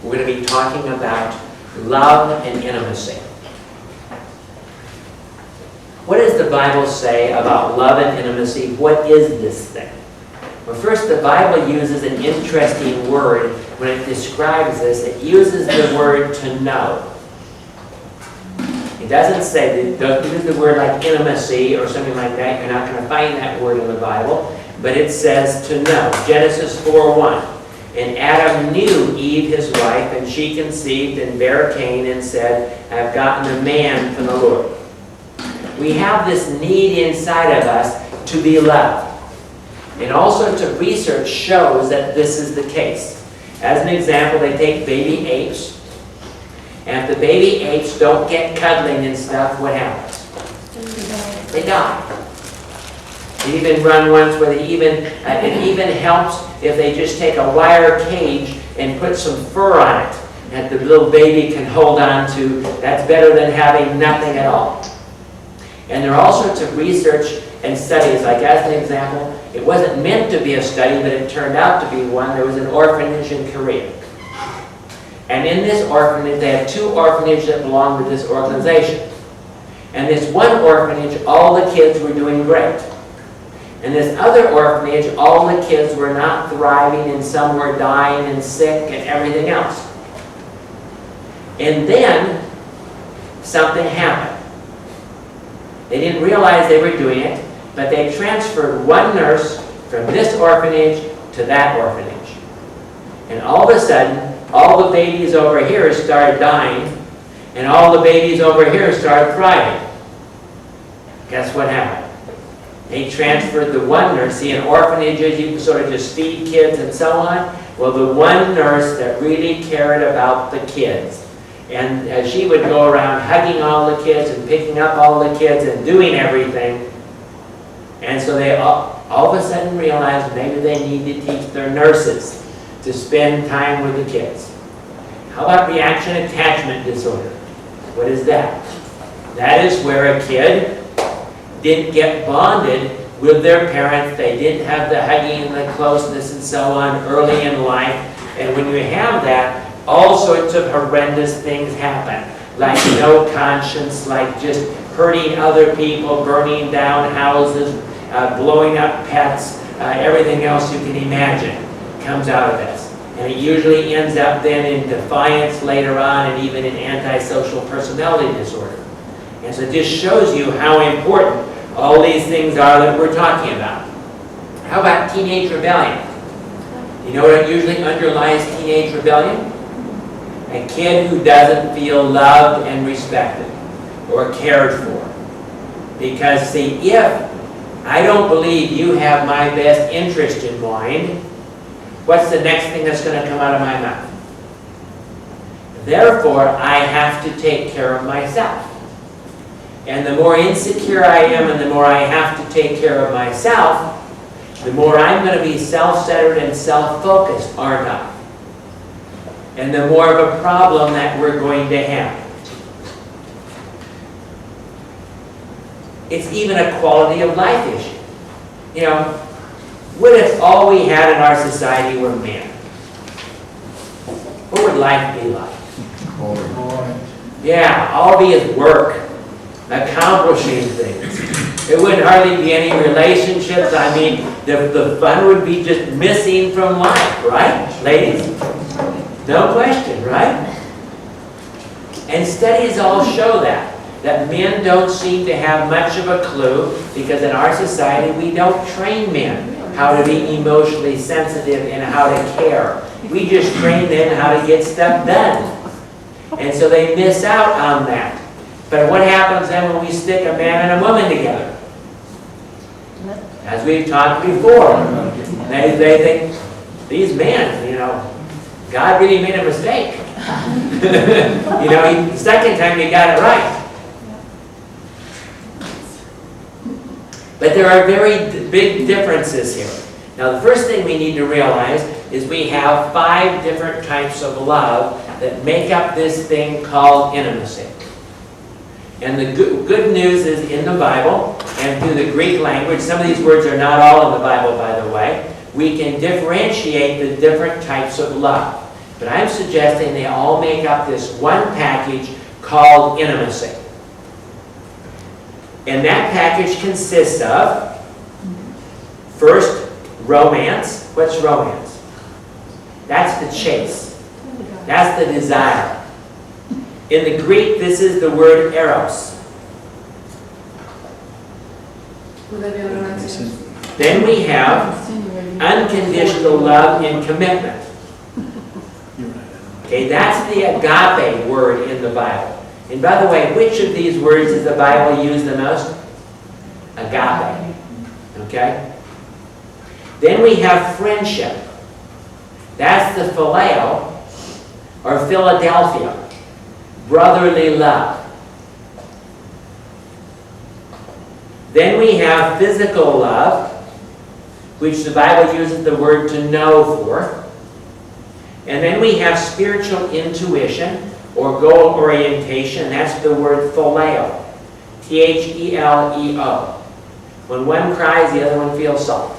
We're going to be talking about love and intimacy. What does the Bible say about love and intimacy? What is this thing? Well, first, the Bible uses an interesting word when it describes this. It uses the word to know. It doesn't say, it doesn't use the word like intimacy or something like that. You're not going to find that word in the Bible. But it says to know. Genesis 4:1. And Adam knew Eve his wife, and she conceived and bare Cain and said, I have gotten a man from the Lord. We have this need inside of us to be loved. And all sorts of research shows that this is the case. As an example, they take baby apes. And if the baby apes don't get cuddling and stuff, what happens? They die. They even run ones where it even helps if they just take a wire cage and put some fur on it that the little baby can hold on to. That's better than having nothing at all. And there are all sorts of research and studies. Like as an example, it wasn't meant to be a study, but it turned out to be one. There was an orphanage in Korea. And in this orphanage, they had 2 orphanages that belonged to this organization. And this one orphanage, all the kids were doing great. And this other orphanage, all the kids were not thriving, and some were dying and sick and everything else. And then something happened. They didn't realize they were doing it, but they transferred one nurse from this orphanage to that orphanage. And all of a sudden, all the babies over here started dying, and all the babies over here started thriving. Guess what happened? They transferred the one nurse. See, in orphanages, you can sort of just feed kids and so on. Well, the one nurse that really cared about the kids, and she would go around hugging all the kids and picking up all the kids and doing everything. And so they all of a sudden realized maybe they need to teach their nurses to spend time with the kids. How about reaction attachment disorder? What is that? That is where a kid didn't get bonded with their parents. They didn't have the hugging and the closeness and so on early in life. And when you have that, all sorts of horrendous things happen. Like no conscience, like just hurting other people, burning down houses, blowing up pets, everything else you can imagine comes out of this. And it usually ends up then in defiance later on, and even in antisocial personality disorder. And so it just shows you how important all these things are that we're talking about. How about teenage rebellion? You know what usually underlies teenage rebellion? A kid who doesn't feel loved and respected or cared for. Because see, if I don't believe you have my best interest in mind, what's the next thing that's going to come out of my mouth? Therefore, I have to take care of myself. And the more insecure I am and the more I have to take care of myself, the more I'm going to be self-centered and self-focused, aren't I? And the more of a problem that we're going to have. It's even a quality of life issue. You know, what if all we had in our society were men? What would life be like? Yeah, all be at work, accomplishing things. There wouldn't hardly be any relationships. I mean, the fun would be just missing from life, right, ladies? No question, right? And studies all show that men don't seem to have much of a clue, because in our society we don't train men how to be emotionally sensitive and how to care. We just train them how to get stuff done. And so they miss out on that. But what happens then when we stick a man and a woman together? As we've talked before, they think, these men, you know, God really made a mistake. You know, the second time he got it right. But there are very big differences here. Now, the first thing we need to realize is we have 5 different types of love that make up this thing called intimacy. And the good news is in the Bible and through the Greek language, some of these words are not all in the Bible, by the way, we can differentiate the different types of love. But I'm suggesting they all make up this one package called intimacy. And that package consists of, first, romance. What's romance? That's the chase. That's the desire. In the Greek, this is the word eros. Then we have unconditional love and commitment. Okay, that's the agape word in the Bible. And by the way, which of these words does the Bible use the most? Agape. Okay? Then we have friendship. That's the phileo, or Philadelphia. Brotherly love. Then we have physical love, which the Bible uses the word to know for. And then we have spiritual intuition, or goal orientation. That's the word phileo. T-H-E-L-E-O. When one cries, the other one feels salt.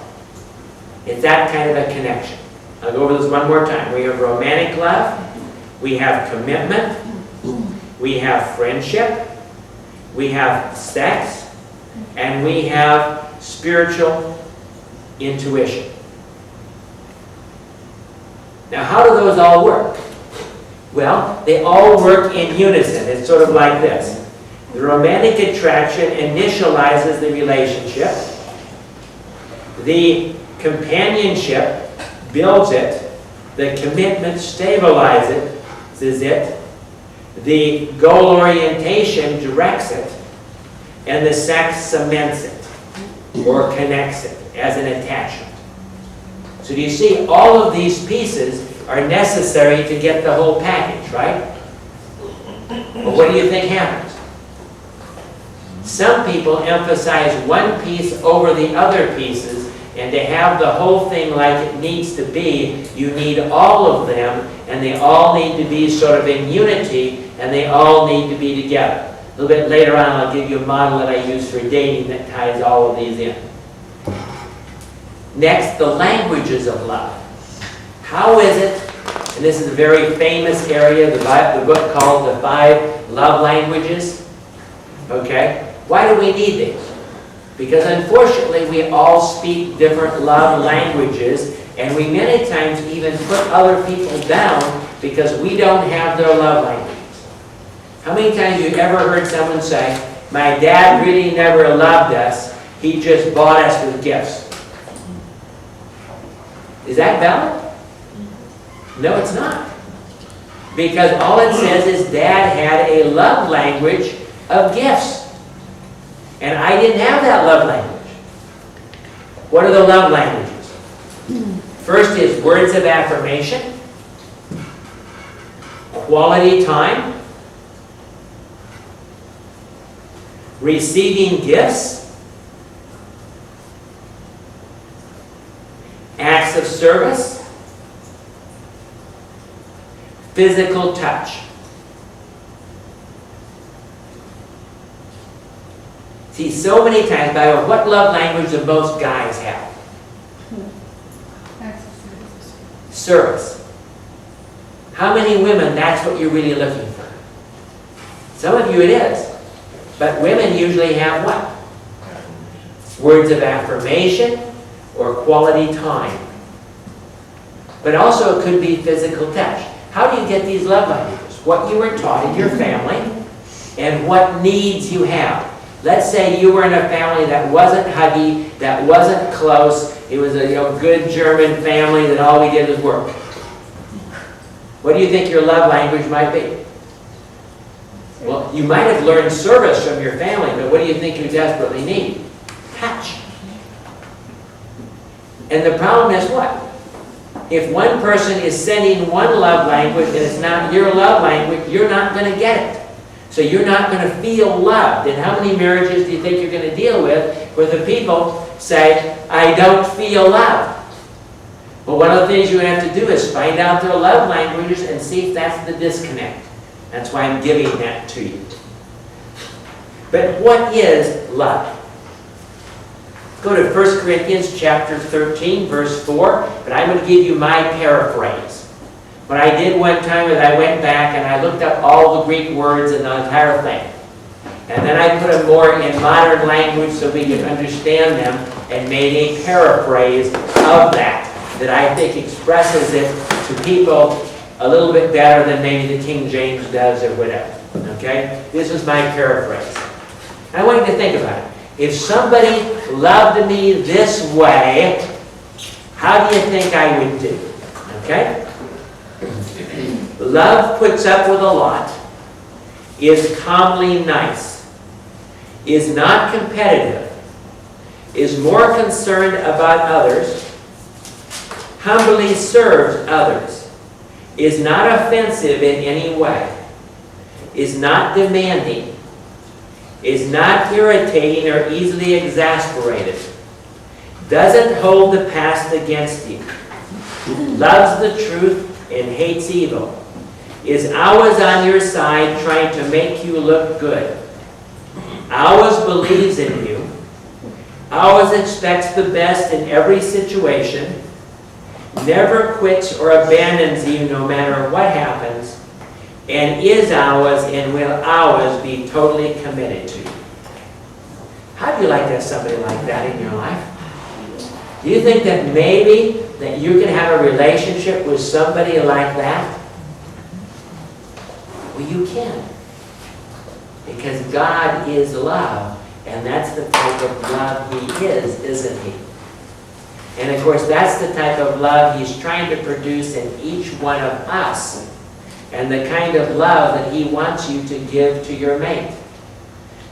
It's that kind of a connection. I'll go over this one more time. We have romantic love. We have commitment. We have friendship. We have sex. And we have spiritual intuition. Now, how do those all work? Well, they all work in unison. It's sort of like this. The romantic attraction initializes the relationship. The companionship builds it. The commitment stabilizes it. The goal orientation directs it. And the sex cements it or connects it as an attachment. So do you see, all of these pieces are necessary to get the whole package, right? But what do you think happens? Some people emphasize one piece over the other pieces, and to have the whole thing like it needs to be, you need all of them, and they all need to be sort of in unity, and they all need to be together. A little bit later on, I'll give you a model that I use for dating that ties all of these in. Next, the languages of love. How is it, and this is a very famous area, the book called The 5 Love Languages. Okay? Why do we need these? Because unfortunately, we all speak different love languages, and we many times even put other people down because we don't have their love languages. How many times have you ever heard someone say, "My dad really never loved us, he just bought us with gifts"? Is that valid? No, it's not. Because all it says is Dad had a love language of gifts. And I didn't have that love language. What are the love languages? First is words of affirmation, quality time, receiving gifts, acts of service, physical touch. See, so many times, by the way, what love language do most guys have? Service. How many women, that's what you're really looking for? Some of you it is. But women usually have what? Words of affirmation or quality time. But also it could be physical touch. How do you get these love languages? What you were taught in your family and what needs you have. Let's say you were in a family that wasn't huggy, that wasn't close. It was a good German family that all we did was work. What do you think your love language might be? Well, you might have learned service from your family, but what do you think you desperately need? Touch. And the problem is what? If one person is sending one love language and it's not your love language, you're not going to get it. So you're not going to feel loved. And how many marriages do you think you're going to deal with where the people say, "I don't feel loved"? Well, one of the things you have to do is find out their love languages and see if that's the disconnect. That's why I'm giving that to you. But what is love? Go to 1 Corinthians chapter 13, verse 4, but I'm going to give you my paraphrase. What I did one time is I went back and I looked up all the Greek words in the entire thing. And then I put them more in modern language so we could understand them and made a paraphrase of that I think expresses it to people a little bit better than maybe the King James does or whatever. Okay? This is my paraphrase. I want you to think about it. If somebody loved me this way, how do you think I would do? Okay? Love puts up with a lot, is calmly nice, is not competitive, is more concerned about others, humbly serves others, is not offensive in any way, is not demanding, is not irritating or easily exasperated, doesn't hold the past against you, loves the truth and hates evil, is always on your side trying to make you look good, always believes in you, always expects the best in every situation, never quits or abandons you no matter what happens, and is always and will always be totally committed to you. How do you like to have somebody like that in your life? Do you think that maybe that you can have a relationship with somebody like that? Well, you can. Because God is love, and that's the type of love He is, isn't He? And of course, that's the type of love He's trying to produce in each one of us, and the kind of love that He wants you to give to your mate.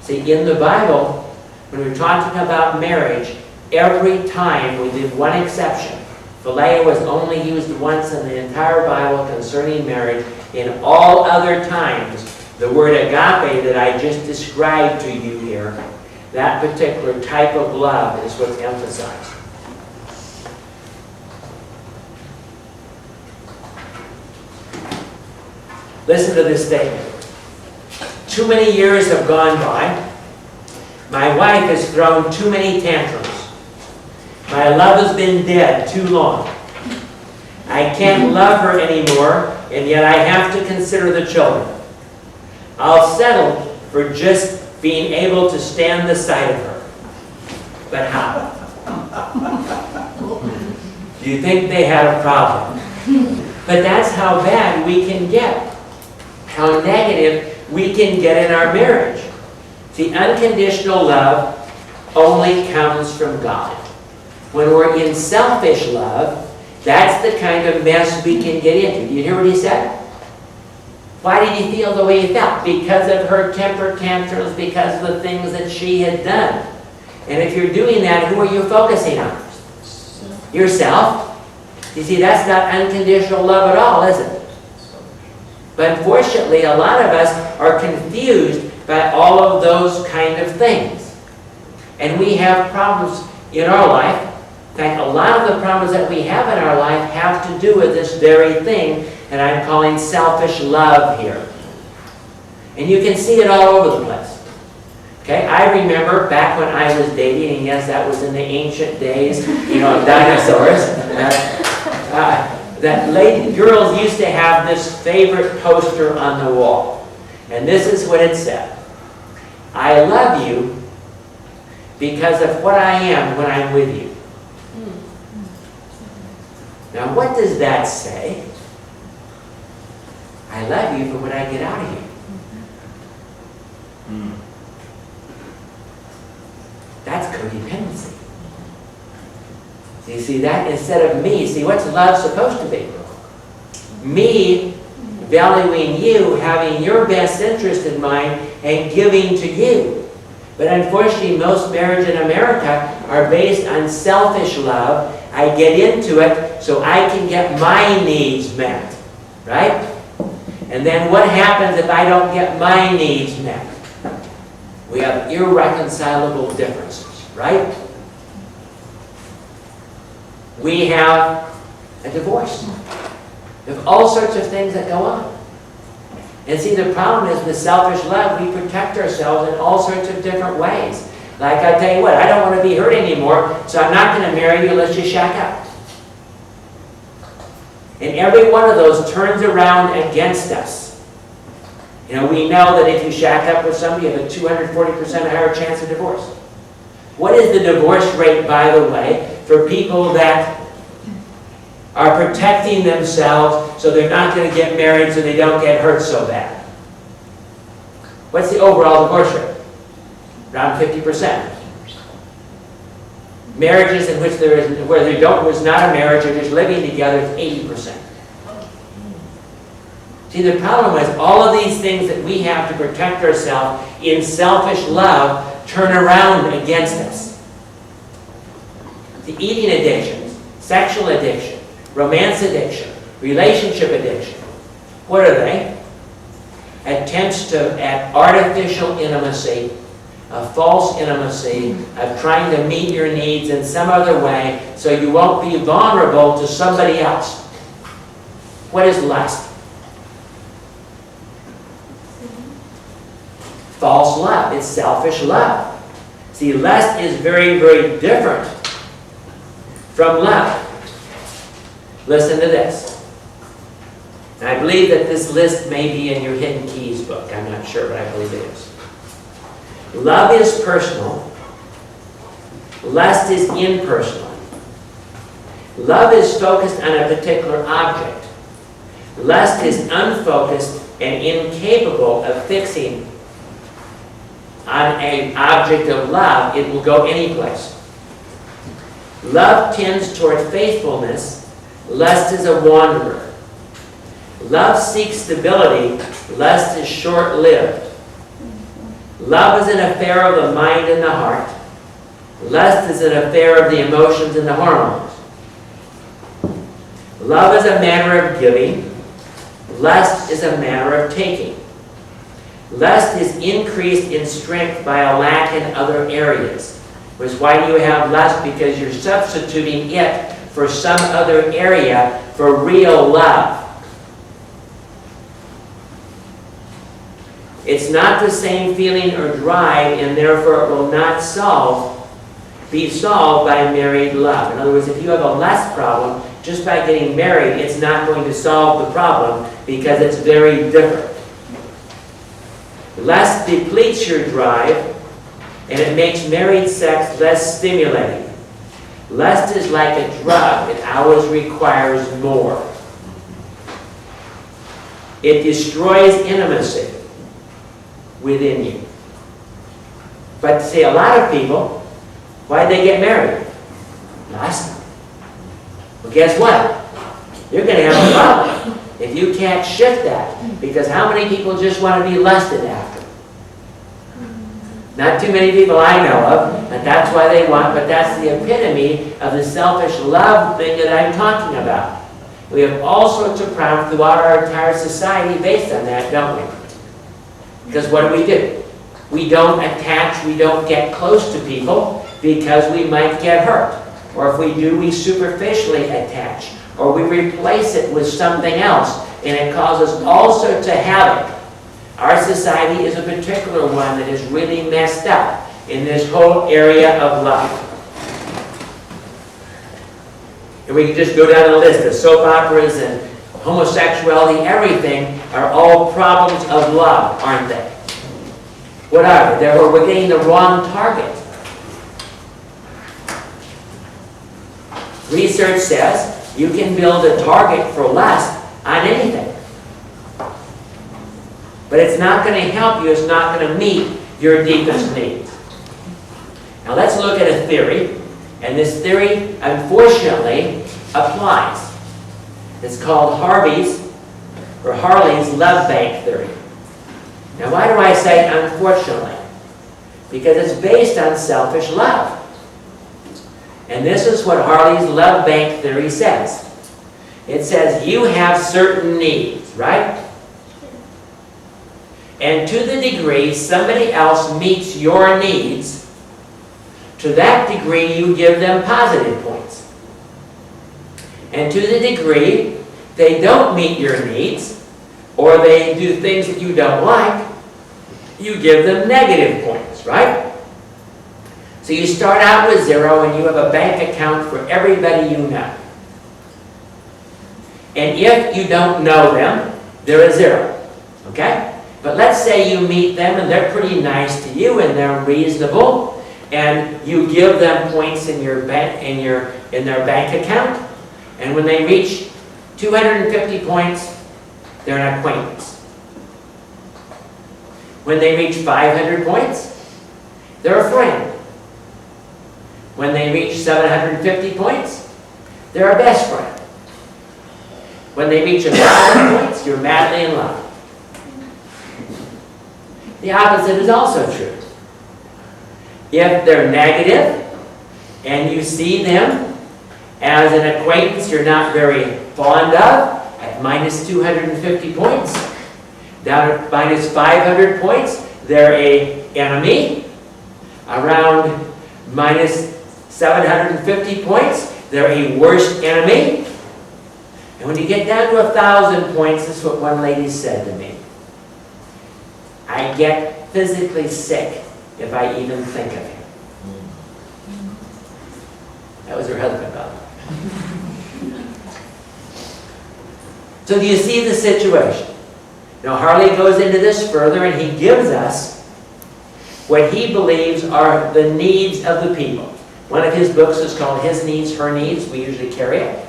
See, in the Bible, when we're talking about marriage, every time, with one exception, philia was only used once in the entire Bible concerning marriage. In all other times, the word agape that I just described to you here, that particular type of love is what's emphasized. Listen to this statement. Too many years have gone by. My wife has thrown too many tantrums. My love has been dead too long. I can't love her anymore, and yet I have to consider the children. I'll settle for just being able to stand the sight of her. But how? Do you think they had a problem? But that's how bad we can get. How negative we can get in our marriage. See, unconditional love only comes from God. When we're in selfish love, that's the kind of mess we can get into. Did you hear what he said? Why did he feel the way he felt? Because of her temper tantrums, because of the things that she had done. And if you're doing that, who are you focusing on? Yourself. You see, that's not unconditional love at all, is it? But unfortunately, a lot of us are confused by all of those kind of things. And we have problems in our life. In fact, a lot of the problems that we have in our life have to do with this very thing that I'm calling selfish love here. And you can see it all over the place. Okay, I remember back when I was dating, and yes, that was in the ancient days, of dinosaurs, that girls used to have this favorite poster on the wall. And this is what it said. I love you because of what I am when I'm with you. Now, what does that say? I love you for what I get out of you. That's codependency. You see that? Instead of me, see, what's love supposed to be? Me valuing you, having your best interest in mind, and giving to you. But unfortunately, most marriages in America are based on selfish love. I get into it so I can get my needs met. Right? And then what happens if I don't get my needs met? We have irreconcilable differences. Right? We have a divorce. We have all sorts of things that go on. And see, the problem is with selfish love, we protect ourselves in all sorts of different ways. Like, I'll tell you what, I don't want to be hurt anymore, so I'm not going to marry you, let's just shack up. And every one of those turns around against us. You know, we know that if you shack up with somebody, you have a 240% higher chance of divorce. What is the divorce rate, by the way, for people that are protecting themselves so they're not going to get married so they don't get hurt so bad? What's the overall divorce rate? Around 50%. Marriages in which where there's not a marriage or just living together is 80%. See, the problem is all of these things that we have to protect ourselves in selfish love turn around against us. The eating addictions, sexual addiction, romance addiction, relationship addiction. What are they? Attempts at artificial intimacy, a false intimacy, of trying to meet your needs in some other way so you won't be vulnerable to somebody else. What is lust? False love. It's selfish love. See, lust is very, very different from love. Listen to this. And I believe that this list may be in your Hidden Keys book. I'm not sure, but I believe it is. Love is personal. Lust is impersonal. Love is focused on a particular object. Lust is unfocused and incapable of fixing on an object of love. It will go any place. Love tends toward faithfulness. Lust is a wanderer. Love seeks stability. Lust is short-lived. Love is an affair of the mind and the heart. Lust is an affair of the emotions and the hormones. Love is a manner of giving. Lust is a manner of taking. Lust is increased in strength by a lack in other areas. Which is why you have lust, because you're substituting it for some other area for real love. It's not the same feeling or drive, and therefore it will not be solved by married love. In other words, if you have a lust problem, just by getting married, it's not going to solve the problem because it's very different. Lust depletes your drive, and it makes married sex less stimulating. Lust is like a drug. It always requires more. It destroys intimacy within you. But see, a lot of people, why'd they get married? Lust. Well, guess what? You're going to have a problem if you can't shift that. Because how many people just want to be lusted after? Not too many people I know of, but that's why they want, but that's the epitome of the selfish love thing that I'm talking about. We have all sorts of problems throughout our entire society based on that, don't we? Because what do? We don't attach, we don't get close to people because we might get hurt. Or if we do, we superficially attach. Or we replace it with something else, and it causes all sorts of havoc. Our society is a particular one that is really messed up in this whole area of love. And we can just go down the list of soap operas and homosexuality, everything are all problems of love, aren't they? What are they? We're getting the wrong target. Research says you can build a target for lust on anything. But it's not going to help you. It's not going to meet your deepest needs. Now let's look at a theory. And this theory, unfortunately, applies. It's called Harvey's or Harley's love bank theory. Now why do I say unfortunately? Because it's based on selfish love. And this is what Harley's love bank theory says. It says you have certain needs, right? And to the degree somebody else meets your needs, to that degree you give them positive points. And to the degree they don't meet your needs, or they do things that you don't like, you give them negative points, right? So you start out with 0 and you have a bank account for everybody you know. And if you don't know them, they're a 0. Okay? But let's say you meet them and they're pretty nice to you and they're reasonable, and you give them points in your bank in their bank account, and when they reach 250 points, they're an acquaintance. When they reach 500 points, they're a friend. When they reach 750 points, they're a best friend. When they reach 1,000 points, you're madly in love. The opposite is also true. If they're negative and you see them as an acquaintance you're not very fond of, at minus 250 points, down at minus 500 points, they're an enemy. Around minus 750 points, they're a worst enemy. And when you get down to 1,000 points, this is what one lady said to me: I get physically sick if I even think of him. That was her husband, though. So do you see the situation? Now Harley goes into this further, and he gives us what he believes are the needs of the people. One of his books is called His Needs, Her Needs. We usually carry it.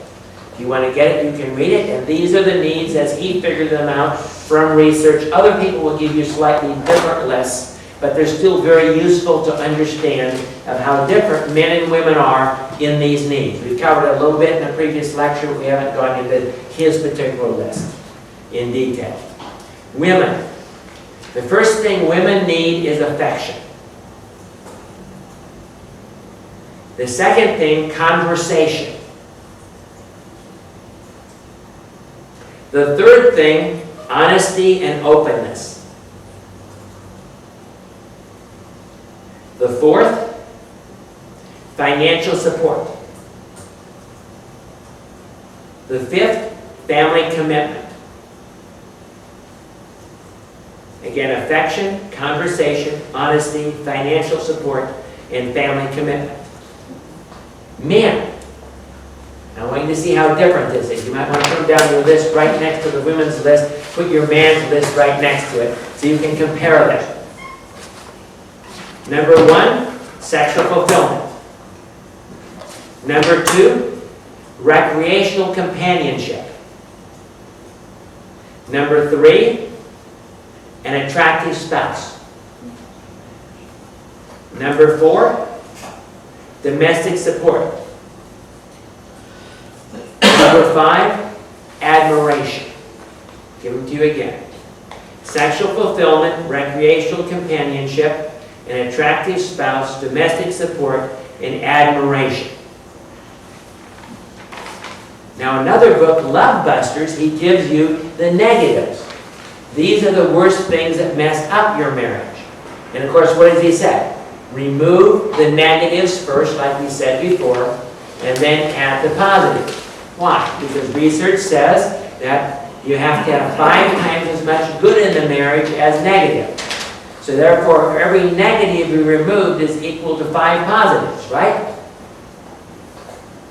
If you want to get it, you can read it. And these are the needs as he figured them out from research. Other people will give you slightly different lists, but they're still very useful to understand of how different men and women are in these needs. We've covered it a little bit in the previous lecture. We haven't gone into his particular list in detail. Women. The first thing women need is affection. The second thing, conversation. The third thing, honesty and openness. The fourth, financial support. The fifth, family commitment. Again, affection, conversation, honesty, financial support, and family commitment. Men. I want you to see how different this is. You might want to put down your list right next to the women's list. Put your man's list right next to it so you can compare them. Number 1, sexual fulfillment. Number 2, recreational companionship. Number 3, an attractive spouse. Number 4, domestic support. Number 5, admiration. Give them to you again. Sexual fulfillment, recreational companionship, an attractive spouse, domestic support, and admiration. Now another book, Love Busters, he gives you the negatives. These are the worst things that mess up your marriage. And of course, what does he say? Remove the negatives first, like we said before, and then add the positives. Why? Because research says that you have to have 5 times as much good in the marriage as negative. So therefore, every negative you removed is equal to 5 positives, right?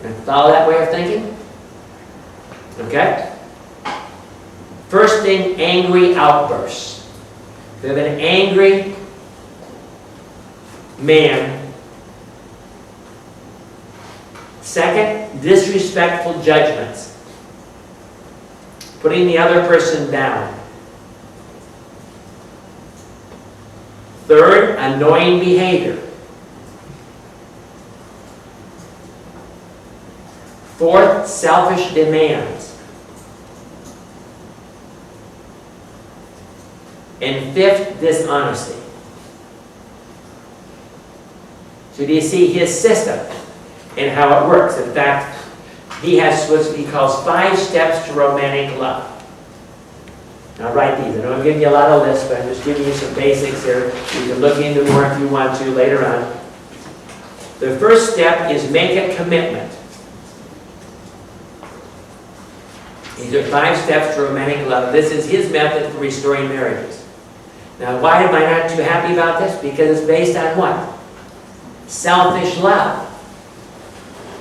You follow that way of thinking? Okay? First thing, angry outbursts. If you have an angry man. Second, disrespectful judgments. Putting the other person down. Third, annoying behavior. Fourth, selfish demands. And fifth, dishonesty. So do you see his system and how it works? In fact, he has what he calls 5 steps to romantic love. Now write these. I don't give you a lot of lists, but I'm just giving you some basics here. You can look into more if you want to later on. The first step is make a commitment. These are 5 steps to romantic love. This is his method for restoring marriages. Now, why am I not too happy about this? Because it's based on what? Selfish love.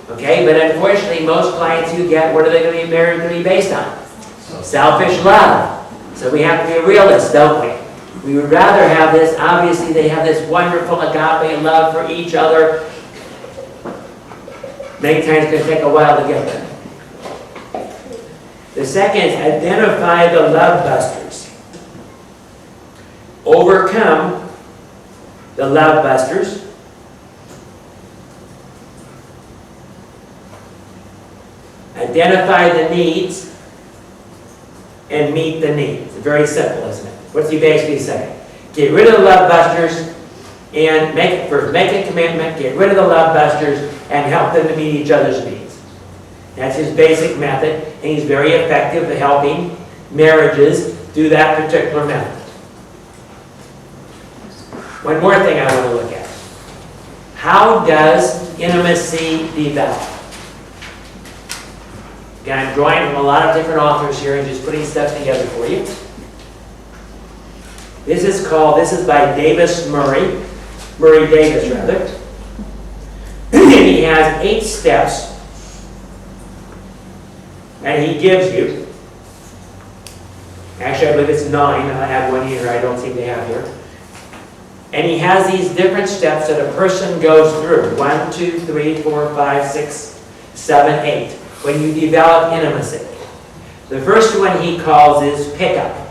Okay, but unfortunately, most clients you get, what are they going to be married to be based on? Selfish love. So we have to be realists, don't we? We would rather have this, obviously they have this wonderful agape love for each other. Many times it's going to take a while to get there. The second is identify the love busters. Overcome the love busters. Identify the needs and meet the needs. It's very simple, isn't it? What's he basically saying? Get rid of the love busters and make a commitment, get rid of the love busters and help them to meet each other's needs. That's his basic method, and he's very effective at helping marriages do that particular method. One more thing I want to look at. How does intimacy develop? Again, I'm drawing from a lot of different authors here and just putting stuff together for you. This is by Murray Davis rather. And he has 8 steps and he gives you. Actually, I believe it's 9. I have one here I don't seem to have here. And he has these different steps that a person goes through. 1, 2, 3, 4, 5, 6, 7, 8. When you develop intimacy. The first one he calls is pickup.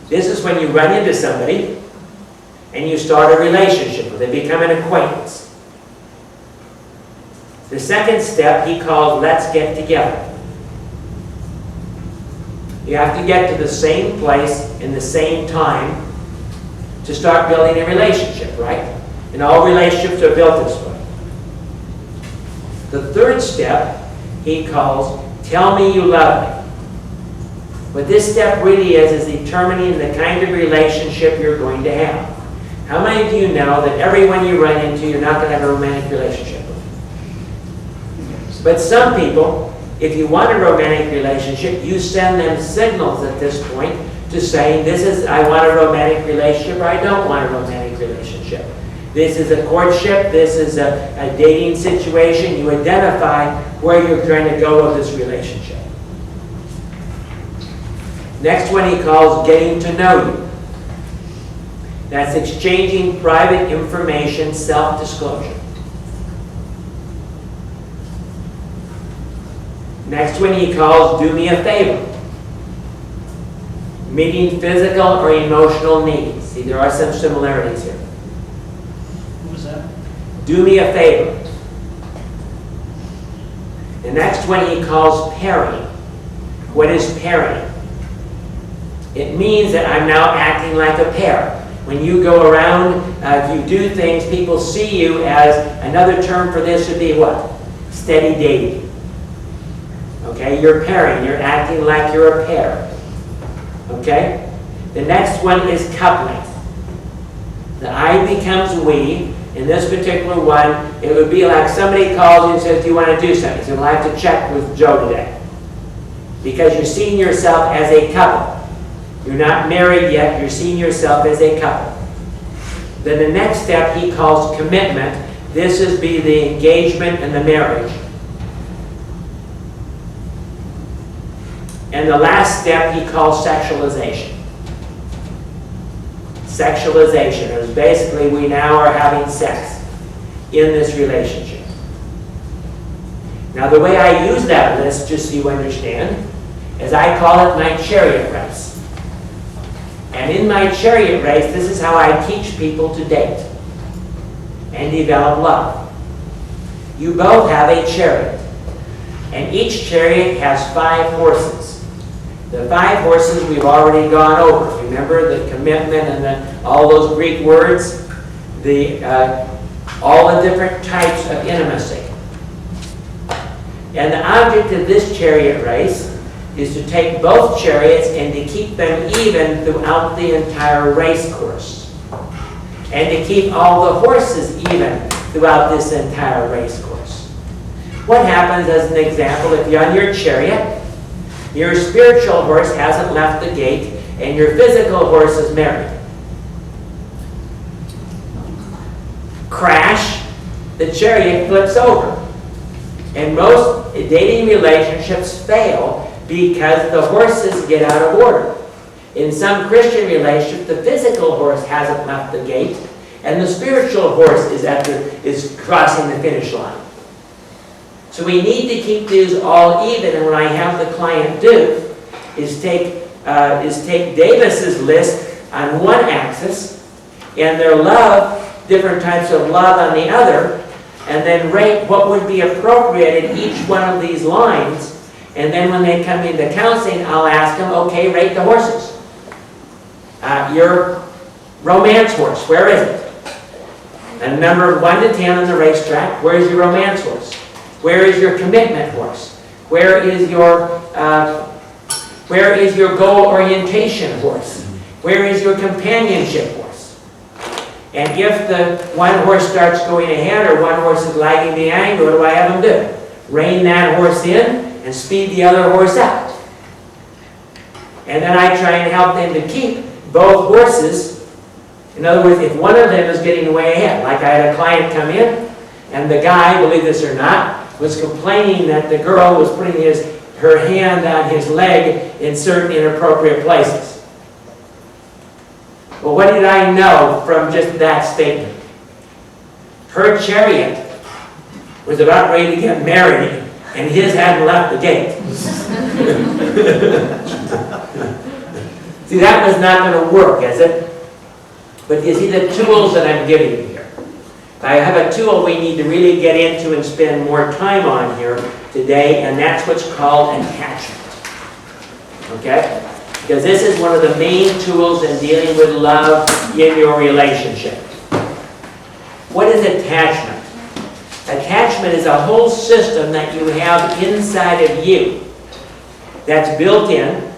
This is when you run into somebody and you start a relationship with them, become an acquaintance. The second step he calls let's get together. You have to get to the same place in the same time to start building a relationship, right? And all relationships are built this way. The third step he calls tell me you love me. What this step really is determining the kind of relationship you're going to have. How many of you know that everyone you run into, you're not going to have a romantic relationship with? But some people, if you want a romantic relationship, you send them signals at this point to say, I want a romantic relationship, or I don't want a romantic relationship. This is a courtship, this is a dating situation. You identify where you're trying to go with this relationship. Next one he calls getting to know you. That's exchanging private information, self-disclosure. Next one he calls do me a favor. Meeting physical or emotional needs. See, there are some similarities here. What was that? Do me a favor. The next one he calls pairing. What is pairing? It means that I'm now acting like a pair. When you go around, if you do things, people see you as, another term for this would be what? Steady dating. Okay, you're pairing. You're acting like you're a pair. Okay? The next one is coupling. The I becomes we. In this particular one, it would be like somebody calls you and says, do you want to do something? So I have to check with Joe today. Because you're seeing yourself as a couple. You're not married yet, you're seeing yourself as a couple. Then the next step he calls commitment. This is be the engagement and the marriage. And the last step he calls sexualization. Sexualization is basically we now are having sex in this relationship. Now the way I use that list, just so you understand, is I call it my chariot race. And in my chariot race, this is how I teach people to date and develop love. You both have a chariot. And each chariot has 5 horses. The 5 horses we've already gone over. Remember the commitment and all those Greek words? All the different types of intimacy. And the object of this chariot race is to take both chariots and to keep them even throughout the entire race course. And to keep all the horses even throughout this entire race course. What happens, as an example, if you're on your chariot, your spiritual horse hasn't left the gate, and your physical horse is married. Crash, the chariot flips over. And most dating relationships fail because the horses get out of order. In some Christian relationships, the physical horse hasn't left the gate, and the spiritual horse is crossing the finish line. So we need to keep these all even, and what I have the client do is take Davis's list on one axis, and their love, different types of love on the other, and then rate what would be appropriate in each one of these lines. And then when they come into counseling, I'll ask them, okay, rate the horses. Your romance horse, where is it? A number of 1 to 10 on the racetrack, where is your romance horse? Where is your commitment horse? Where is your goal orientation horse? Where is your companionship horse? And if the one horse starts going ahead or one horse is lagging behind, what do I have them do? Rein that horse in and speed the other horse out. And then I try and help them to keep both horses. In other words, if one of them is getting way ahead, like I had a client come in, and the guy, believe this or not, was complaining that the girl was putting her hand on his leg in certain inappropriate places. Well, what did I know from just that statement? Her chariot was about ready to get married, and his hadn't left the gate. See, that was not going to work, is it? But you see the tools that I'm giving you here. I have a tool we need to really get into and spend more time on here today, and that's what's called attachment. Okay? Because this is one of the main tools in dealing with love in your relationship. What is attachment? Attachment is a whole system that you have inside of you that's built in,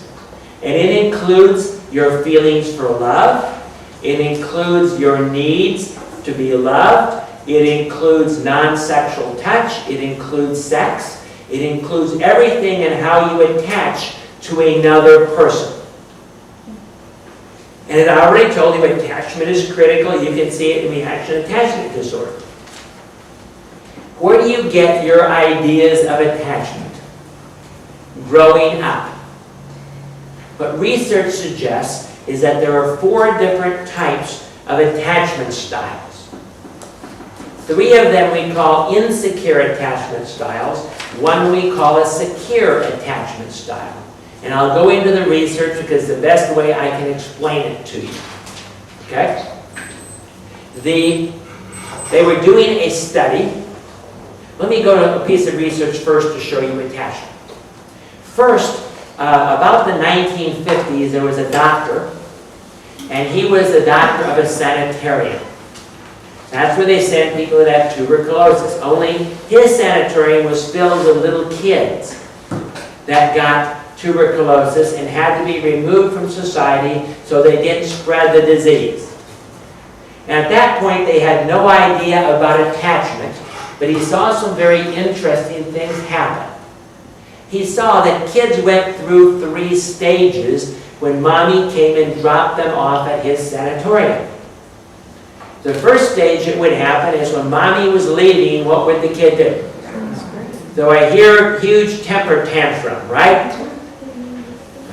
and it includes your feelings for love. It includes your needs to be loved. It includes non-sexual touch. It includes sex. It includes everything and how you attach to another person. And I already told you attachment is critical. You can see it in reaction attachment disorder. Where do you get your ideas of attachment? Growing up. What research suggests is that there are 4 different types of attachment styles. 3 of them we call insecure attachment styles. 1 we call a secure attachment style. And I'll go into the research because the best way I can explain it to you. Okay? They were doing a study. Let me go to a piece of research first to show you attachment. First, about the 1950s, there was a doctor, and he was the doctor of a sanitarium. That's where they sent people that had tuberculosis. Only his sanitarium was filled with little kids that got tuberculosis and had to be removed from society so they didn't spread the disease. And at that point, they had no idea about attachment, but he saw some very interesting things happen. He saw that kids went through 3 stages when mommy came and dropped them off at his sanatorium. The first stage that would happen is when mommy was leaving, what would the kid do? So I hear huge temper tantrum, right?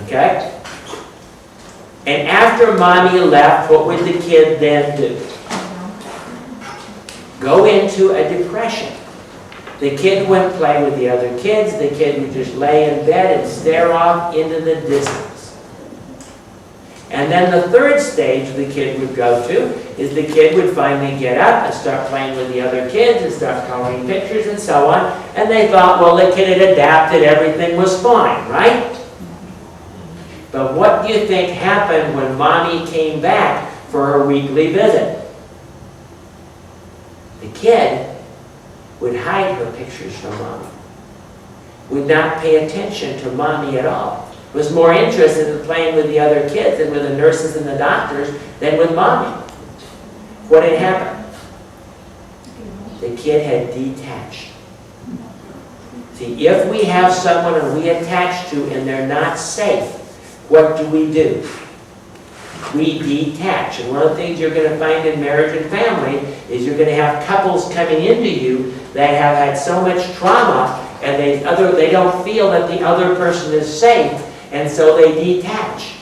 Okay? And after mommy left, what would the kid then do? Go into a depression. The kid wouldn't play with the other kids. The kid would just lay in bed and stare off into the distance. And then the third stage the kid would go to is the kid would finally get up and start playing with the other kids and start coloring pictures and so on. And they thought, well, the kid had adapted, everything was fine, right? But what do you think happened when mommy came back for her weekly visit? The kid would hide her pictures from mommy. Would not pay attention to mommy at all. Was more interested in playing with the other kids and with the nurses and the doctors than with mommy. What had happened? The kid had detached. See, if we have someone and we attach to and they're not safe, what do? we detach. And one of the things you're going to find in marriage and family is you're going to have couples coming into you that have had so much trauma and they don't feel that the other person is safe, and so they detach.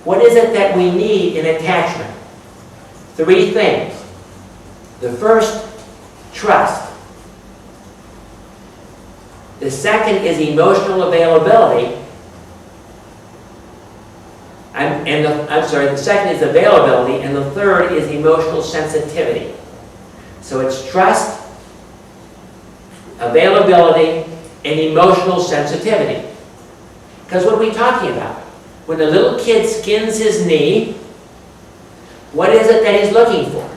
What is it that we need in attachment? 3 things. The first, trust. The second is emotional availability. The second is availability, and the third is emotional sensitivity. So it's trust, availability, and emotional sensitivity. Because what are we talking about? When the little kid skins his knee, what is it that he's looking for?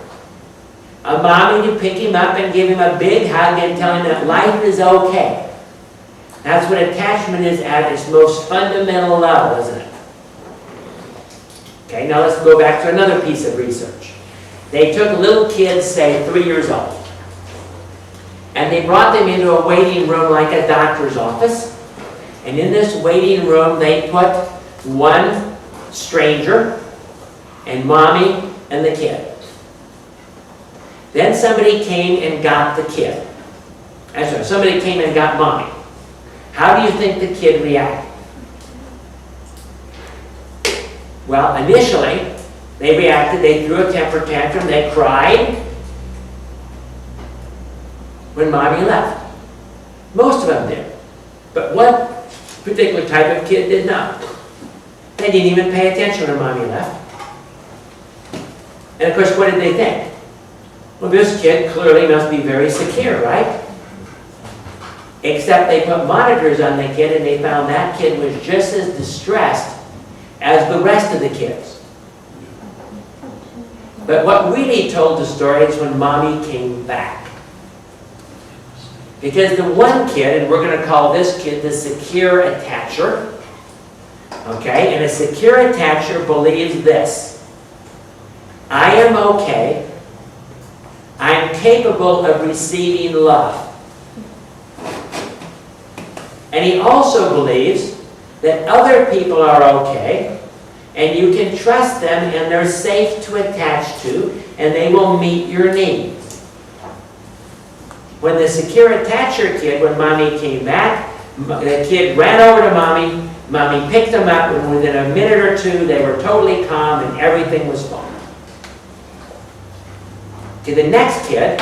A mommy to pick him up and give him a big hug and tell him that life is okay. That's what attachment is at its most fundamental level, isn't it? Okay, now let's go back to another piece of research. They took little kids, say 3 years old, and they brought them into a waiting room like a doctor's office. And in this waiting room, they put one stranger and mommy and the kid. Then somebody came and got the kid. Somebody came and got mommy. How do you think the kid reacted? Well, initially, they reacted, they threw a temper tantrum, they cried when mommy left. Most of them did. But one particular type of kid did not. They didn't even pay attention when mommy left. And of course, what did they think? Well, this kid clearly must be very secure, right? Except they put monitors on the kid and they found that kid was just as distressed as the rest of the kids. But what really told the story is when mommy came back. Because the one kid, and we're going to call this kid the secure attacher, okay? And a secure attacher believes this: I am okay. I'm capable of receiving love. And he also believes that other people are okay, and you can trust them, and they're safe to attach to, and they will meet your needs. When the secure attacher kid, when mommy came back, the kid ran over to mommy, mommy picked him up, and within a minute or two, they were totally calm, and everything was fine. To the next kid,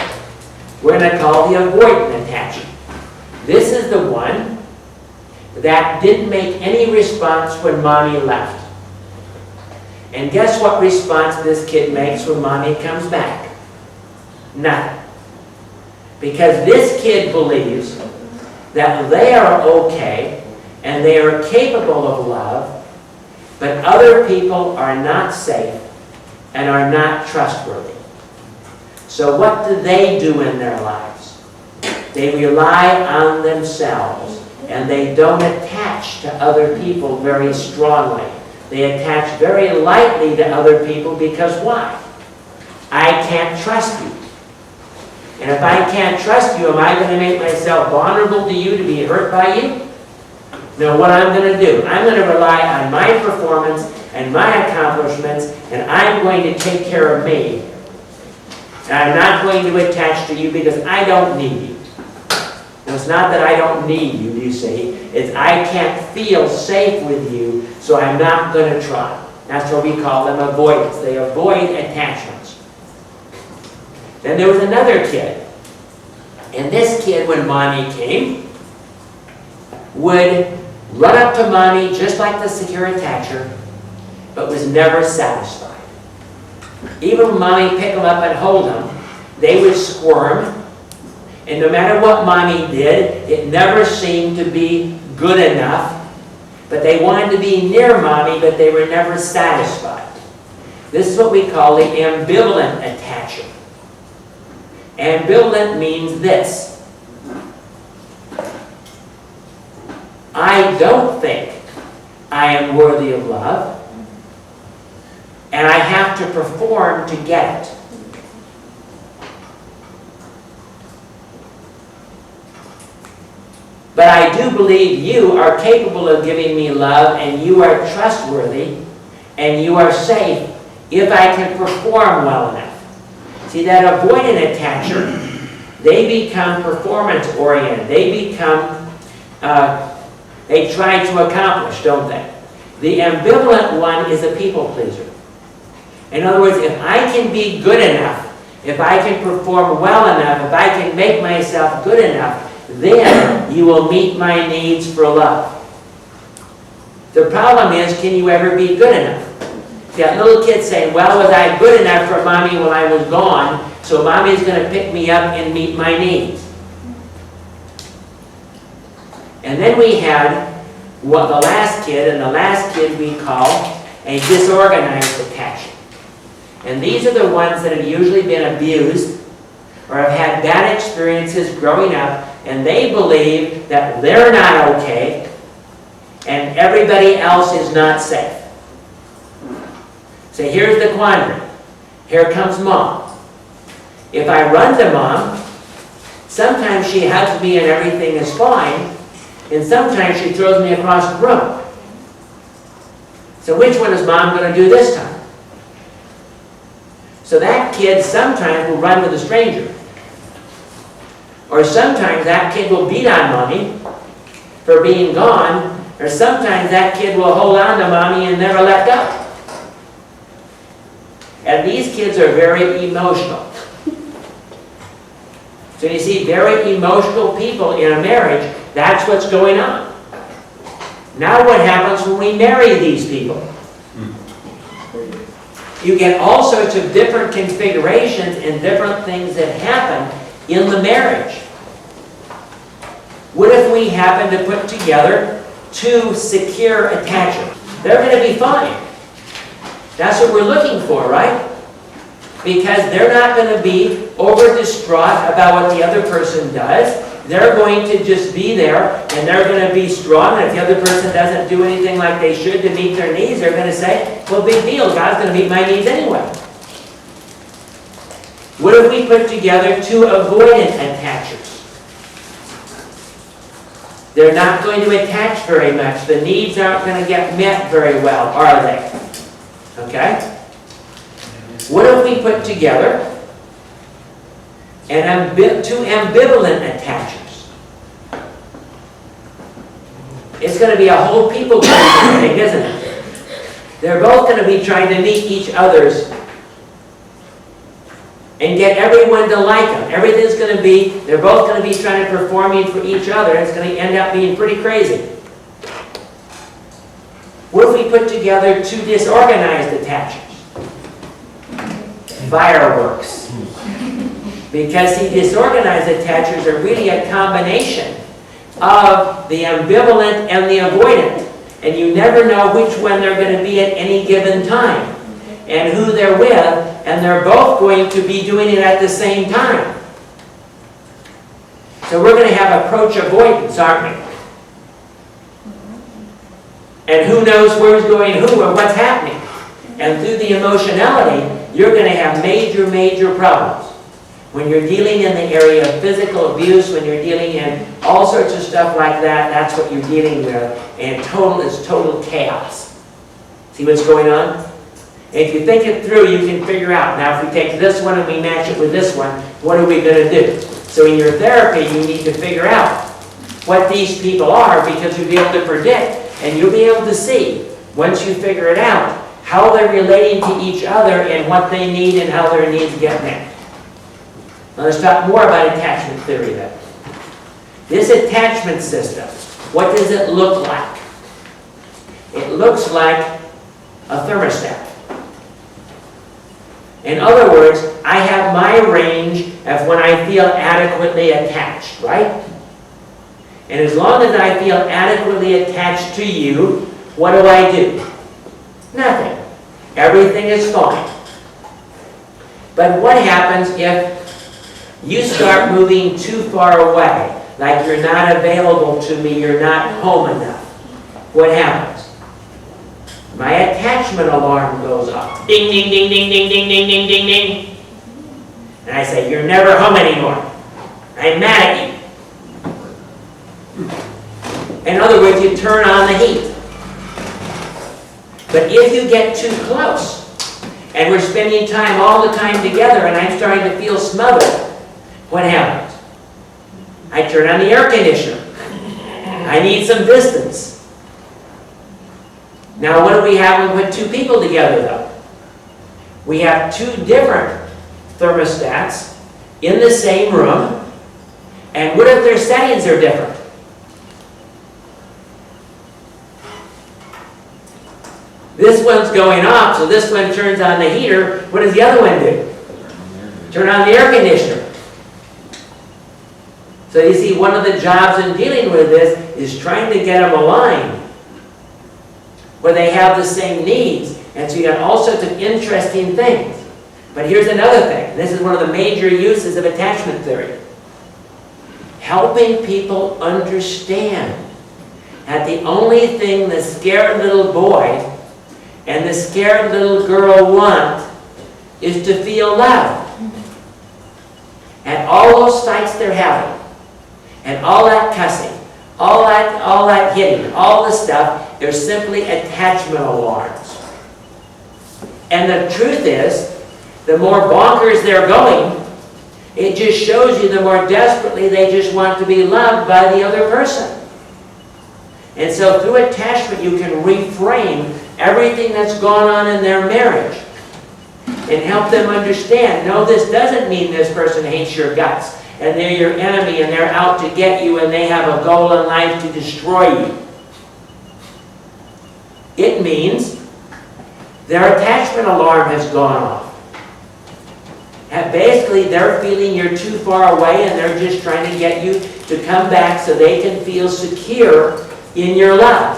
we're going to call the avoidant attacher. This is the one that didn't make any response when mommy left. And guess what response this kid makes when mommy comes back? Nothing. Because this kid believes that they are okay and they are capable of love, but other people are not safe and are not trustworthy. So what do they do in their lives? They rely on themselves, and they don't attach to other people very strongly. They attach very lightly to other people because why? I can't trust you. And if I can't trust you, am I going to make myself vulnerable to you to be hurt by you? No, what I'm going to do, I'm going to rely on my performance and my accomplishments, and I'm going to take care of me. And I'm not going to attach to you because I don't need you. Now, it's not that I don't need you, you see. It's I can't feel safe with you, so I'm not going to try. That's what we call them avoidance. They avoid attachments. Then there was another kid. And this kid, when mommy came, would run up to mommy just like the secure attacher, but was never satisfied. Even when mommy picked them up and hold them, they would squirm. And no matter what mommy did, it never seemed to be good enough. But they wanted to be near mommy, but they were never satisfied. This is what we call the ambivalent attachment. Ambivalent means this: I don't think I am worthy of love, and I have to perform to get it. But I do believe you are capable of giving me love, and you are trustworthy, and you are safe if I can perform well enough. See, that avoidant attacher, they become performance-oriented. They become, they try to accomplish, don't they? The ambivalent one is a people pleaser. In other words, if I can be good enough, if I can perform well enough, if I can make myself good enough, then you will meet my needs for love. The problem is, can you ever be good enough? See, that little kid saying, well, was I good enough for Mommy when I was gone, so Mommy's going to pick me up and meet my needs. And then we had the last kid, and the last kid we call a disorganized attachment. And these are the ones that have usually been abused or have had bad experiences growing up, and they believe that they're not okay and everybody else is not safe. So here's the quandary. Here comes Mom. If I run to Mom, sometimes she hugs me and everything is fine, and sometimes she throws me across the room. So which one is Mom going to do this time? So that kid sometimes will run with a stranger. Or sometimes that kid will beat on Mommy for being gone, or sometimes that kid will hold on to Mommy and never let go. And these kids are very emotional. So you see, very emotional people in a marriage, that's what's going on. Now what happens when we marry these people? You get all sorts of different configurations and different things that happen in the marriage. What if we happen to put together two secure attachers? They're going to be fine. That's what we're looking for, right? Because they're not going to be over distraught about what the other person does. They're going to just be there, and they're going to be strong. And if the other person doesn't do anything like they should to meet their needs, they're going to say, well, big deal. God's going to meet my needs anyway. What if we put together two avoidant attachers? They're not going to attach very much. The needs aren't going to get met very well, are they? Okay? What if we put together two ambivalent attachers? It's going to be a whole people thing, isn't it? They're both going to be trying to meet each other's and get everyone to like them. Everything's going to be, they're both going to be trying to perform for each other, and it's going to end up being pretty crazy. What if we put together two disorganized attachers? Fireworks. Because see, disorganized attachers are really a combination of the ambivalent and the avoidant. And you never know which one they're going to be at any given time and who they're with, and they're both going to be doing it at the same time. So we're going to have approach avoidance, aren't we? And who knows where's going who or what's happening. And through the emotionality, you're going to have major, major problems. When you're dealing in the area of physical abuse, when you're dealing in all sorts of stuff like that, that's what you're dealing with. And it's total chaos. See what's going on? And if you think it through, you can figure out, now if we take this one and we match it with this one, what are we going to do? So in your therapy, you need to figure out what these people are, because you'll be able to predict, and you'll be able to see, once you figure it out, how they're relating to each other and what they need and how their needs get met. Now let's talk more about attachment theory then. This attachment system, what does it look like? It looks like a thermostat. In other words, I have my range of when I feel adequately attached, right? And as long as I feel adequately attached to you, what do I do? Nothing. Everything is fine. But what happens if you start moving too far away, like you're not available to me, you're not home enough? What happens? My attachment alarm goes off. Ding, ding, ding, ding, ding, ding, ding, ding, ding, ding. And I say, you're never home anymore. I'm mad at you. In other words, you turn on the heat. But if you get too close, and we're spending time all the time together, and I'm starting to feel smothered, what happens? I turn on the air conditioner. I need some distance. Now, what do we have when we put two people together, though? We have two different thermostats in the same room, and what if their settings are different? This one's going off, so this one turns on the heater. What does the other one do? Turn on the air conditioner. So you see, one of the jobs in dealing with this is trying to get them aligned where they have the same needs. And so you got all sorts of interesting things. But here's another thing. This is one of the major uses of attachment theory. Helping people understand that the only thing the scared little boy and the scared little girl want is to feel love. And all those fights they're having, and all that cussing, all that hitting, all the stuff, they're simply attachment alarms. And the truth is, the more bonkers they're going, it just shows you the more desperately they just want to be loved by the other person. And so through attachment, you can reframe everything that's gone on in their marriage and help them understand, no, this doesn't mean this person hates your guts and they're your enemy and they're out to get you and they have a goal in life to destroy you. It means their attachment alarm has gone off. And basically, they're feeling you're too far away and they're just trying to get you to come back so they can feel secure in your love.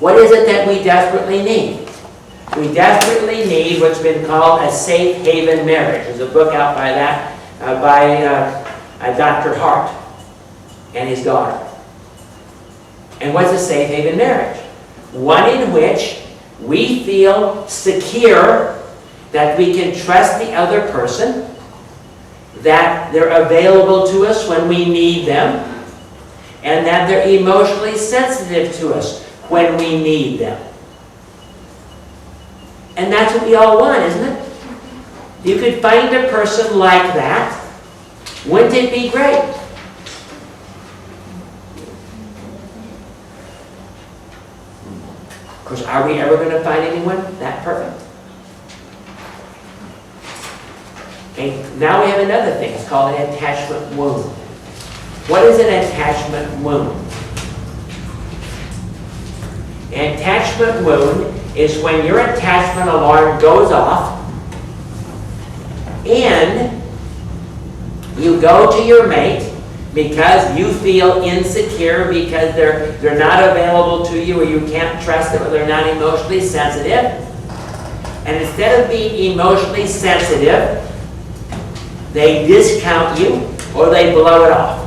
What is it that we desperately need? We desperately need what's been called a safe haven marriage. There's a book out by Dr. Hart and his daughter. And what's a safe haven marriage? One in which we feel secure that we can trust the other person, that they're available to us when we need them, and that they're emotionally sensitive to us when we need them. And that's what we all want, isn't it? If you could find a person like that, wouldn't it be great? Of course, are we ever going to find anyone that perfect? Okay, now we have another thing. It's called an attachment wound. What is an attachment wound? An attachment wound is when your attachment alarm goes off and you go to your mate because you feel insecure because they're not available to you or you can't trust them or they're not emotionally sensitive. And instead of being emotionally sensitive, they discount you or they blow it off.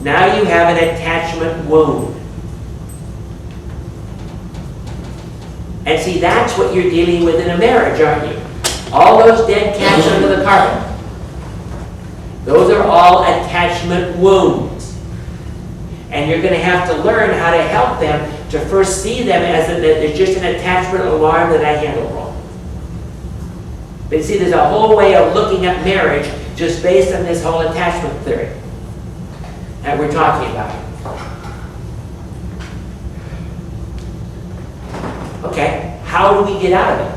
Now you have an attachment wound. And see, that's what you're dealing with in a marriage, aren't you? All those dead cats under the carpet. Those are all attachment wounds. And you're going to have to learn how to help them to first see them as there's just an attachment alarm that I handle wrong. But you see, there's a whole way of looking at marriage just based on this whole attachment theory that we're talking about. Okay, how do we get out of it?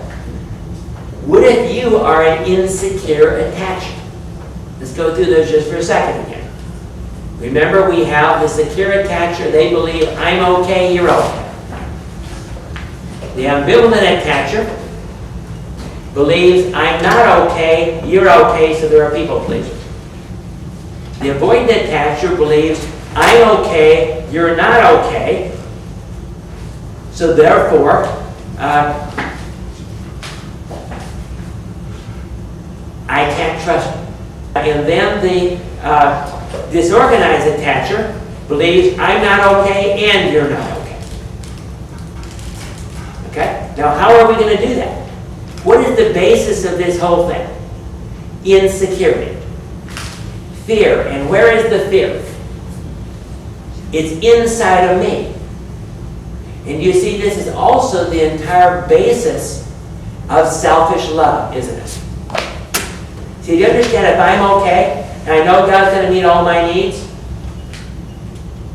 What if you are an insecure attacher? Let's go through those just for a second again. Remember, we have the secure attacher. They believe, I'm okay, you're okay. The ambivalent attacher believes, I'm not okay, you're okay, so they're a people pleaser. The avoidant attacher believes, I'm okay, you're not okay, so therefore, I can't trust you. And then the disorganized attacher believes, I'm not okay and you're not okay. Okay? Now, how are we going to do that? What is the basis of this whole thing? Insecurity. Fear. And where is the fear? It's inside of me. And you see, this is also the entire basis of selfish love, isn't it? See, do you understand, if I'm okay, and I know God's going to meet all my needs,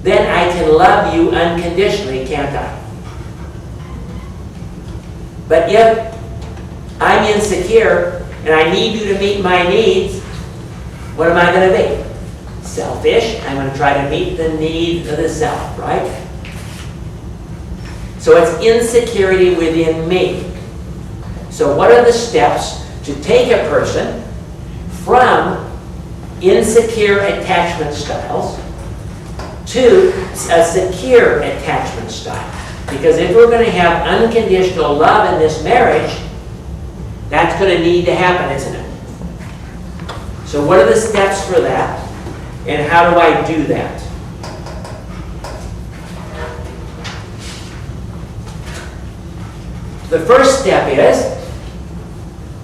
then I can love you unconditionally, can't I? But if I'm insecure and I need you to meet my needs, what am I going to be? Selfish. I'm going to try to meet the needs of the self, right? So it's insecurity within me. So what are the steps to take a person from insecure attachment styles to a secure attachment style? Because if we're going to have unconditional love in this marriage, that's going to need to happen, isn't it? So what are the steps for that? And how do I do that? The first step is,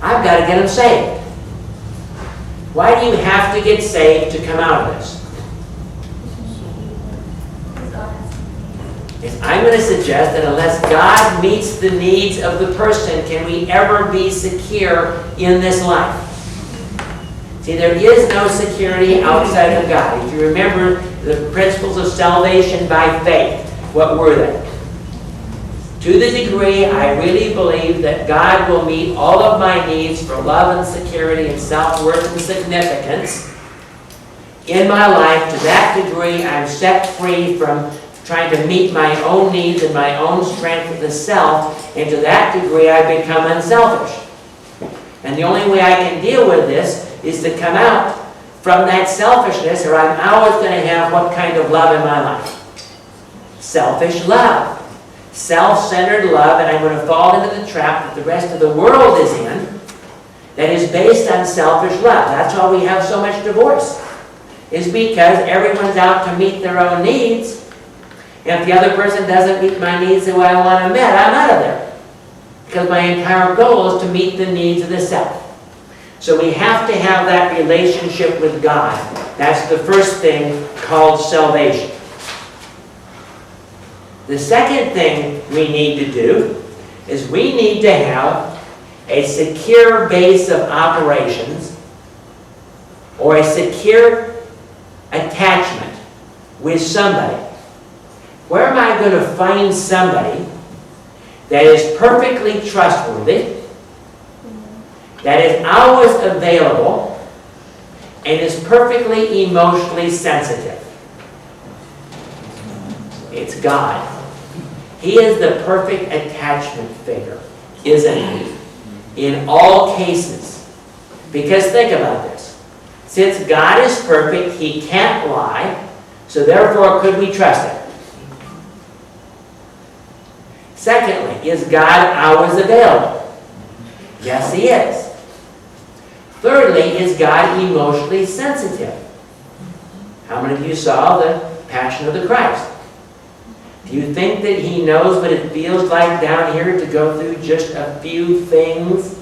I've got to get them saved. Why do you have to get saved to come out of this? I'm going to suggest that unless God meets the needs of the person, can we ever be secure in this life? See, there is no security outside of God. If you remember the principles of salvation by faith, what were they? To the degree I really believe that God will meet all of my needs for love and security and self-worth and significance in my life, to that degree I'm set free from trying to meet my own needs and my own strength of the self, and to that degree I become unselfish. And the only way I can deal with this is to come out from that selfishness, or I'm always going to have what kind of love in my life? Selfish love. Self-centered love, and I'm going to fall into the trap that the rest of the world is in, that is based on selfish love. That's why we have so much divorce. Is because everyone's out to meet their own needs. And if the other person doesn't meet my needs the way I want them met, I'm out of there. Because my entire goal is to meet the needs of the self. So we have to have that relationship with God. That's the first thing called salvation. The second thing we need to do is we need to have a secure base of operations or a secure attachment with somebody. Where am I going to find somebody that is perfectly trustworthy, that is always available, and is perfectly emotionally sensitive? It's God. He is the perfect attachment figure, isn't he? In all cases. Because think about this. Since God is perfect, he can't lie, so therefore could we trust him? Secondly, is God always available? Yes, he is. Thirdly, is God emotionally sensitive? How many of you saw the Passion of the Christ? Do you think that he knows what it feels like down here to go through just a few things?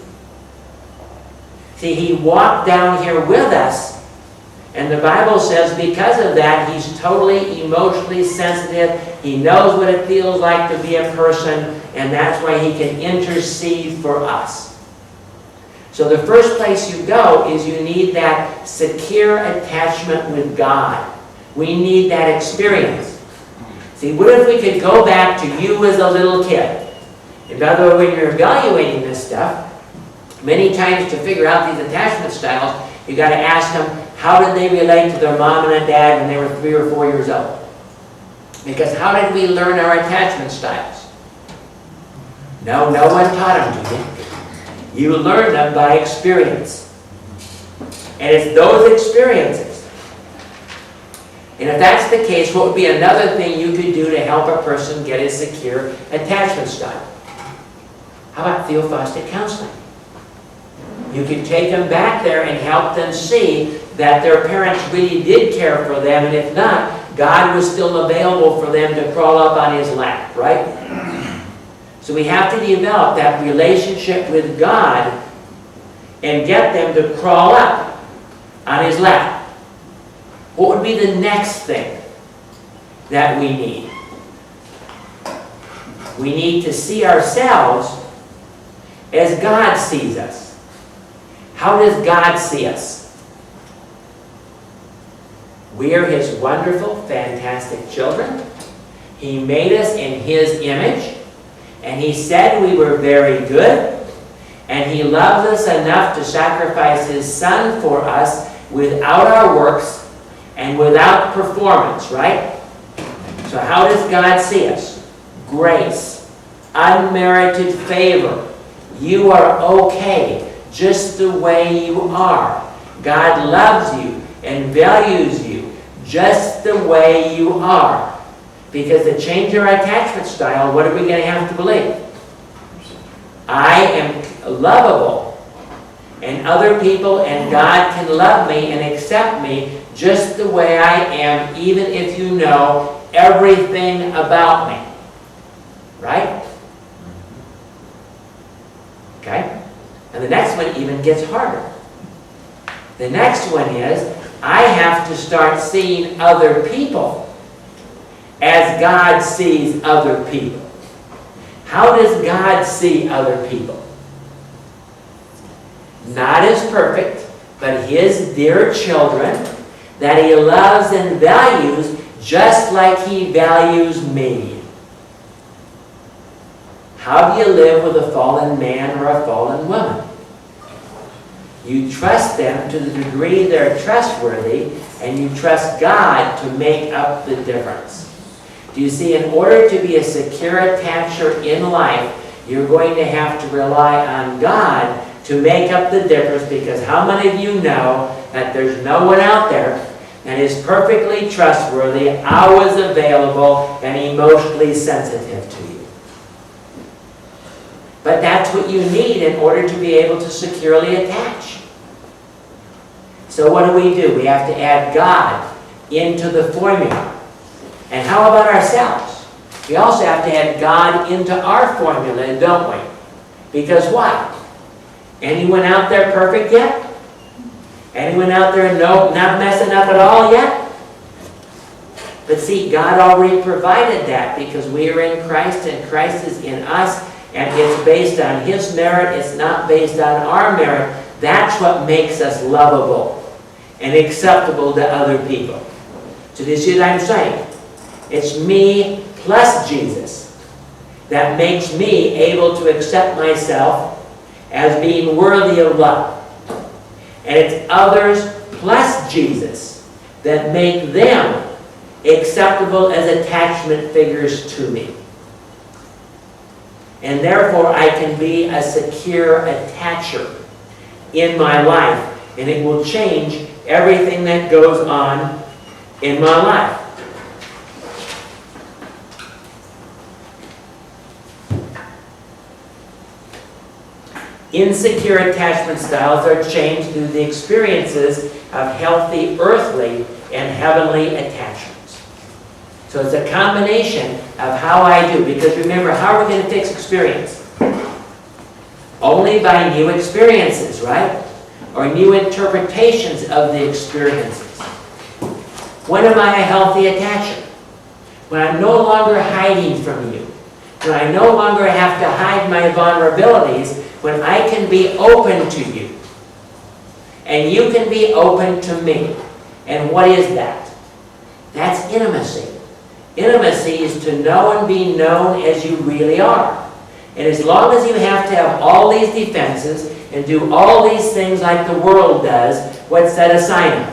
See, he walked down here with us, and the Bible says because of that, he's totally emotionally sensitive. He knows what it feels like to be a person, and that's why he can intercede for us. So the first place you go is you need that secure attachment with God. We need that experience. See, what if we could go back to you as a little kid? And by the way, when you're evaluating this stuff, many times to figure out these attachment styles, you got to ask them, how did they relate to their mom and their dad when they were 3 or 4 years old? Because how did we learn our attachment styles? No one taught them to you. You learn them by experience. And it's those experiences. And if that's the case, what would be another thing you could do to help a person get a secure attachment style? How about theophostic counseling? You could take them back there and help them see that their parents really did care for them, and if not, God was still available for them to crawl up on his lap, right? So we have to develop that relationship with God and get them to crawl up on his lap. What would be the next thing that we need? We need to see ourselves as God sees us. How does God see us? We are His wonderful, fantastic children. He made us in His image, and He said we were very good, and He loved us enough to sacrifice His Son for us without our works and without performance, right? So how does God see us? Grace, unmerited favor. You are okay just the way you are. God loves you and values you just the way you are. Because to change our attachment style, what are we going to have to believe? I am lovable, and other people and God can love me and accept me just the way I am, even if you know everything about me. Right? Okay? And the next one even gets harder. The next one is, I have to start seeing other people as God sees other people. How does God see other people? Not as perfect, but His dear children that He loves and values just like He values me. How do you live with a fallen man or a fallen woman? You trust them to the degree they're trustworthy, and you trust God to make up the difference. Do you see, in order to be a secure attacher in life, you're going to have to rely on God to make up the difference, because how many of you know that there's no one out there that is perfectly trustworthy, always available, and emotionally sensitive to you? But that's what you need in order to be able to securely attach. So what do? We have to add God into the formula. And how about ourselves? We also have to add God into our formula, don't we? Because what? Anyone out there perfect yet? Anyone out there not messing up at all yet? But see, God already provided that, because we are in Christ and Christ is in us, and it's based on His merit, it's not based on our merit. That's what makes us lovable and acceptable to other people. So do you see what I'm saying? It's me plus Jesus that makes me able to accept myself as being worthy of love. And it's others plus Jesus that make them acceptable as attachment figures to me. And therefore I can be a secure attacher in my life, and it will change everything that goes on in my life. Insecure attachment styles are changed through the experiences of healthy earthly and heavenly attachments. So it's a combination of how I do. Because remember, how are we going to fix experience? Only by new experiences, right? Or new interpretations of the experiences. When am I a healthy attacher? When I'm no longer hiding from you. When I no longer have to hide my vulnerabilities. When I can be open to you. And you can be open to me. And what is that? That's intimacy. Intimacy is to know and be known as you really are. And as long as you have to have all these defenses and do all these things like the world does, what's that a sign of?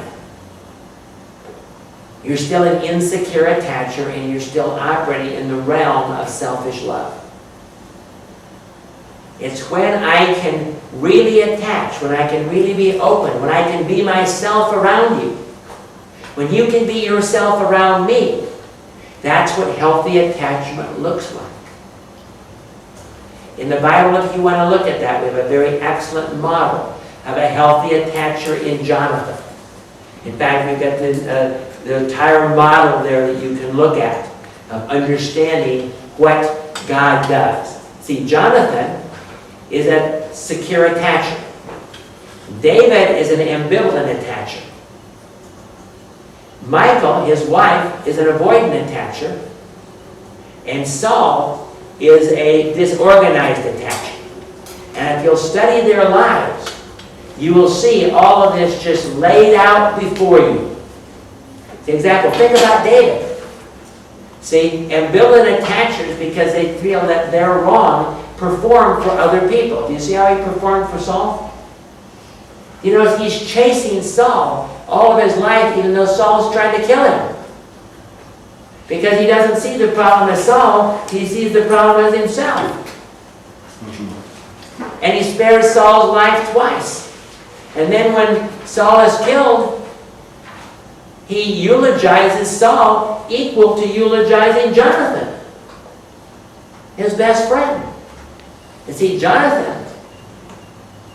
You're still an insecure attacher, and you're still operating in the realm of selfish love. It's when I can really attach, when I can really be open, when I can be myself around you. When you can be yourself around me. That's what healthy attachment looks like. In the Bible, if you want to look at that, we have a very excellent model of a healthy attacher in Jonathan. In fact, we've got the entire model there that you can look at of understanding what God does. See, Jonathan is a secure attacher. David is an ambivalent attacher. Michael, his wife, is an avoidant attacher. And Saul is a disorganized attachment. And if you'll study their lives, you will see all of this just laid out before you. For example, think about David. See, ambivalent attachers, because they feel that they're wrong, perform for other people. Do you see how he performed for Saul? You know, he's chasing Saul all of his life, even though Saul's trying to kill him. Because he doesn't see the problem as Saul, he sees the problem as himself. And he spares Saul's life twice. And then when Saul is killed, he eulogizes Saul equal to eulogizing Jonathan, his best friend. You see, Jonathan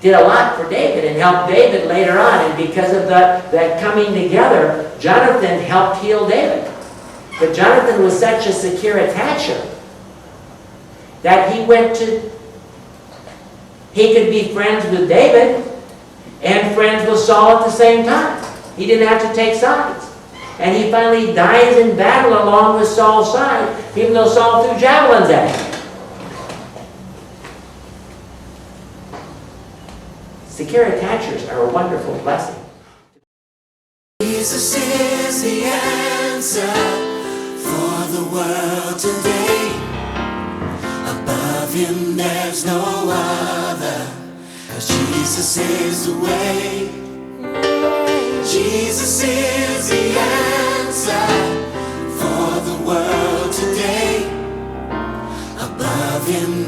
did a lot for David and helped David later on. And because of that coming together, Jonathan helped heal David. But Jonathan was such a secure attacher that he could be friends with David and friends with Saul at the same time. He didn't have to take sides. And he finally dies in battle along with Saul's side, even though Saul threw javelins at him. Secure attachers are a wonderful blessing. Jesus is the answer for the world today. Above him there's no other, 'cause Jesus is the way. Jesus is the answer for the world today. Above him